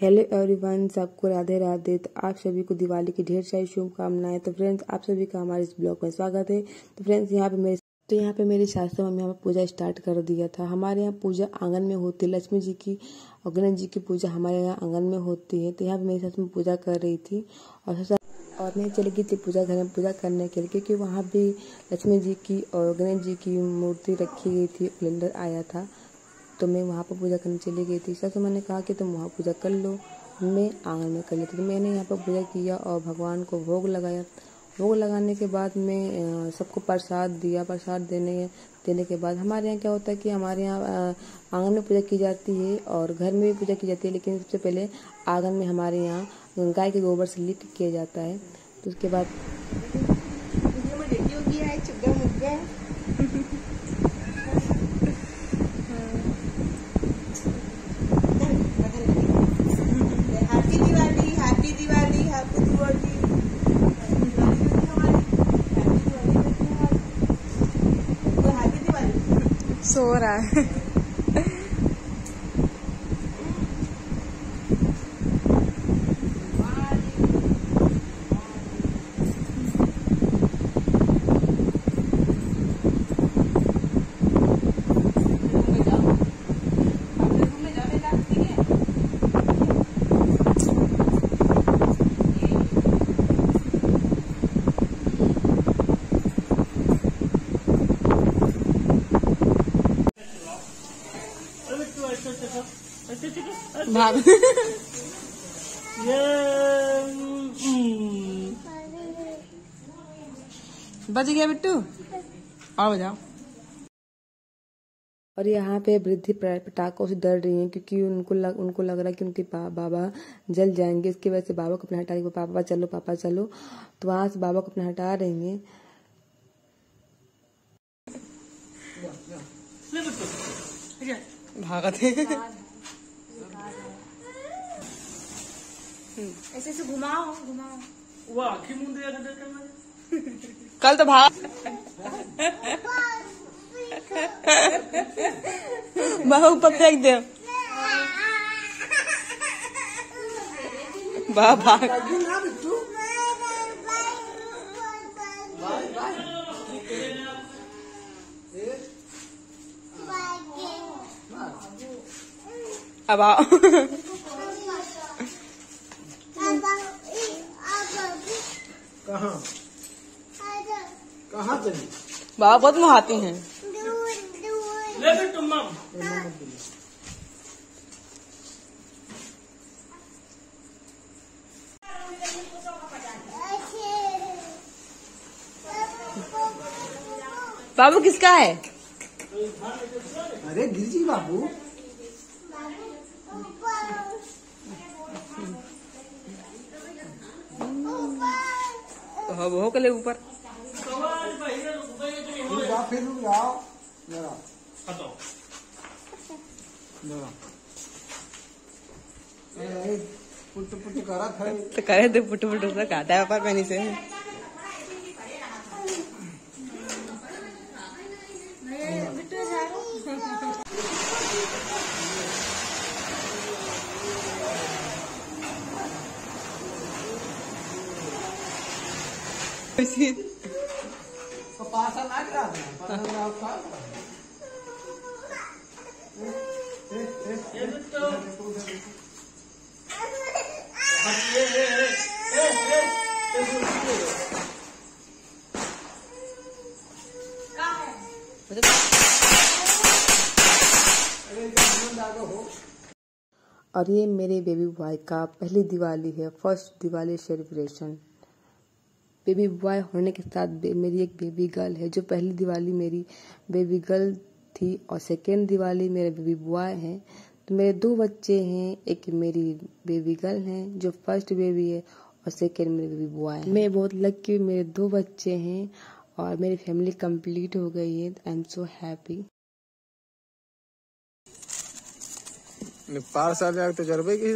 Hello everyone, सबको राधे राधे। तो आप सभी को दिवाली की ढेर सारी शुभकामनाएं। तो फ्रेंड्स, आप सभी का हमारे इस ब्लॉग में स्वागत है। तो फ्रेंड्स, यहाँ पे मेरी सासू मम्मी हमें पूजा स्टार्ट कर दिया था। हमारे यहाँ पूजा आंगन में होती है, लक्ष्मी जी की और गणेश जी की पूजा हमारे यहाँ आंगन में होती है। तो यहाँ पे मेरी सासू में पूजा कर रही थी और मैं चली गई थी पूजा घर में पूजा करने के लिए, क्योंकि वहाँ भी लक्ष्मी जी की और गणेश जी की मूर्ति रखी गई थी, कैलेंडर आया था। तो मैं वहाँ पर पूजा करने चली गई थी। सासू माँ ने कहा कि तुम वहाँ पूजा कर लो, मैं आंगन में कर लेती। तो मैंने यहाँ पर पूजा किया और भगवान को भोग लगाया। भोग लगाने के बाद मैं सबको प्रसाद दिया। प्रसाद देने के बाद हमारे यहाँ क्या होता है कि हमारे यहाँ आंगन में पूजा की जाती है और घर में भी पूजा की जाती है, लेकिन सबसे पहले आंगन में हमारे यहाँ गाय के गोबर से लिप किया जाता है। तो उसके बाद सो रहा है। भाभी बज गया बिट्टू, और बजाओ। और यहाँ पे वृद्धि पटाखों से डर रही हैं, क्योंकि उनको लग रहा है कि उनके बाबा जल जाएंगे। इसकी वजह से बाबा को अपने हटा रही है। पापा चलो। तो वहां से बाबा को अपने हटा रही हैं। भागत है। ऐसे घुमाओ। कल तो भाग बाबा ऊपर फेंक दे। बाबा अब आओ। कहाँ चली? बाबा बहुत मुहाती हैं। बाबू किसका है? अरे गिरजी बाबू। हो के ले ऊपर। फिर जाओ जरा पुट करत है तो करे दे पुट से काटा है पर मैंने से पासा ना करा और ये मेरे बेबी बॉय का पहली दिवाली है, first Diwali celebration. Baby boy होने के साथ मेरी एक बेबी गर्ल है, जो पहली दिवाली मेरी बेबी गर्ल थी और सेकेंड दिवाली मेरे बेबी बॉय है। तो मेरे 2 बच्चे हैं, एक मेरी बेबी गर्ल है जो फर्स्ट बेबी है और सेकेंड मेरे बेबी बॉय है। मैं बहुत लकी, मेरे 2 बच्चे हैं और मेरी फैमिली कंप्लीट हो गई है। I am so happy. पार साल तो तजर्बे की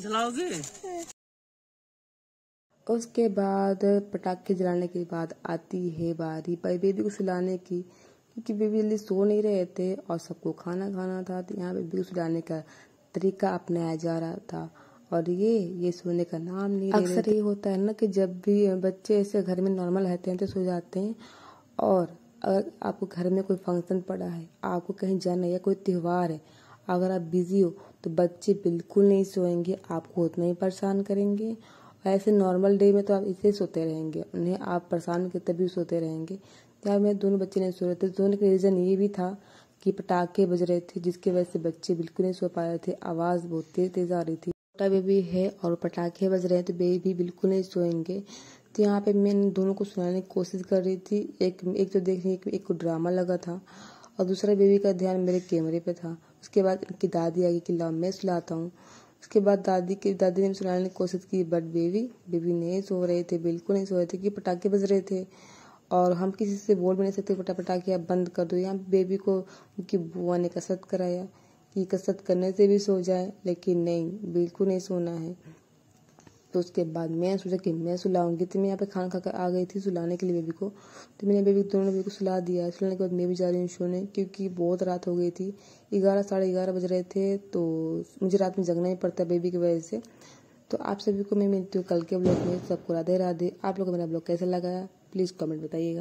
जलाओगे? उसके बाद पटाखे जलाने के बाद आती है बारी बेबी को सुलाने की, क्योंकि बेबी जल्दी सो नहीं रहे थे और सबको खाना खाना था। तो यहाँ बेबी को सुलाने का तरीका अपनाया जा रहा था और ये सोने का नाम नहीं ले रहे थे। अक्सर ये होता है ना कि जब भी बच्चे ऐसे घर में नॉर्मल रहते हैं तो सो जाते हैं, और अगर आपको घर में कोई फंक्शन पड़ा है, आपको कहीं जाना है या कोई त्यौहार है, अगर आप बिजी हो तो बच्चे बिल्कुल नहीं सोएंगे, आपको उतना ही परेशान करेंगे। ऐसे नॉर्मल डे में तो आप इसे सोते रहेंगे, उन्हें आप परेशान करते भी सोते रहेंगे। यार मेरे दोनों बच्चे नहीं सो रहे थे। सोने का रीज़न ये भी था कि पटाखे बज रहे थे, जिसकी वजह से बच्चे बिल्कुल नहीं सो पा रहे थे। आवाज़ बहुत तेज तेज आ रही थी। छोटा बेबी है और पटाखे बज रहे हैं तो बेबी बिल्कुल नहीं सोएंगे। तो यहाँ पे मैं दोनों को सुलाने की कोशिश कर रही थी। एक तो देख रही, एक को ड्रामा लगा था और दूसरा बेबी का ध्यान मेरे कैमरे पे था। उसके बाद इनकी दादी आई कि लाओ मैं सुलाता हूँ। उसके बाद दादी ने सुलाने की कोशिश की, बट बेबी नहीं सो रहे थे, बिल्कुल नहीं सो रहे थे कि पटाखे बज रहे थे और हम किसी से बोल भी नहीं सकते पटाखे आप बंद कर दो। यहाँ बेबी को उनकी बुआ ने कसरत कराया कि कसरत करने से भी सो जाए, लेकिन नहीं, बिल्कुल नहीं सोना है। तो उसके बाद मैं सोचा कि मैं सुलाऊंगी। तो मैं यहाँ पे खाना खाकर आ गई थी सुलाने के लिए बेबी को। तो मैंने दोनों बेबी को सुला दिया। सुलाने के बाद मैं भी जा रही हूँ सोने, क्योंकि बहुत रात हो गई थी। 11 साढ़े 11 बज रहे थे, तो मुझे रात में जगना ही पड़ता बेबी की वजह से। तो आप सभी को मैं मिलती हूँ कल के ब्लॉग में। सबको राधे राधे। आप लोगों को मेरा ब्लॉग कैसा लगा प्लीज़ कमेंट बताइएगा।